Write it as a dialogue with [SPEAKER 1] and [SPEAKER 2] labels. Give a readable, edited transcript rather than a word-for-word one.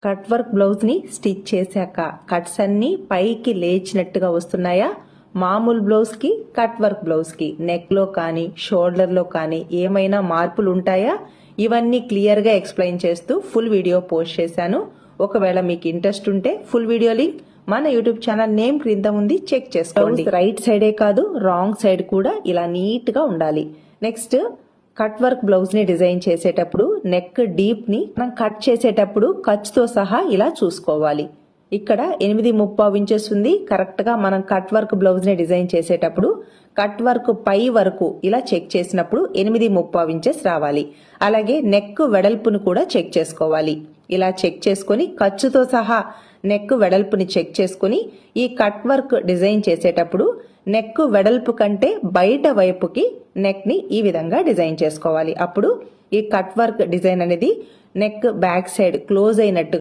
[SPEAKER 1] Cut work blouse ని stitch చేశాక cuts అన్ని పైకి లేచినట్టుగా వస్తున్నాయా? మామూలు బ్లౌజ్ కి కట్ వర్క్ బ్లౌజ్ కి నెక్ లో కానీ షోల్డర్ లో కానీ ఏమైనా మార్పులు ఉంటాయా? ఇవన్నీ క్లియర్ గా ఎక్స్ప్లెయిన్ చేస్తూ ఫుల్ వీడియో పోస్ట్ చేశాను. ఒకవేళ మీకు ఇంట్రెస్ట్ ఉంటే ఫుల్ వీడియో లింక్ మన యూట్యూబ్ ఛానల్ నేమ్ క్రింద ఉంది, చెక్ చేసుకోండి. రైట్ సైడే కాదు, రాంగ్ సైడ్ కూడా ఇలా నీట్ గా ఉండాలి. నెక్స్ట్, కట్ వర్క్ బ్లౌజ్ ని డిజైన్ చేసేటప్పుడు నెక్ డీప్ ని మనం కట్ చేసేటప్పుడు ఖర్చుతో సహా ఇలా చూసుకోవాలి. ఇక్కడ 8.75 ఇంచెస్ ఉంది. కరెక్ట్ గా మనం కట్ వర్క్ బ్లౌజ్ ని డిజైన్ చేసేటప్పుడు కట్ వర్క్ పై వరకు ఇలా చెక్ చేసినప్పుడు 8.75 ఇంచెస్ రావాలి. అలాగే నెక్ వెడల్పును కూడా చెక్ చేసుకోవాలి. ఇలా చెక్ చేసుకుని ఖర్చుతో సహా నెక్ వెడల్పుని చెక్ చేసుకుని ఈ కట్ వర్క్ డిజైన్ చేసేటప్పుడు నెక్ వెడల్పు కంటే బయట వైపుకి నెక్ ని ఈ విధంగా డిజైన్ చేసుకోవాలి. అప్పుడు ఈ కట్ వర్క్ డిజైన్ అనేది నెక్ బ్యాక్ సైడ్ క్లోజ్ అయినట్టు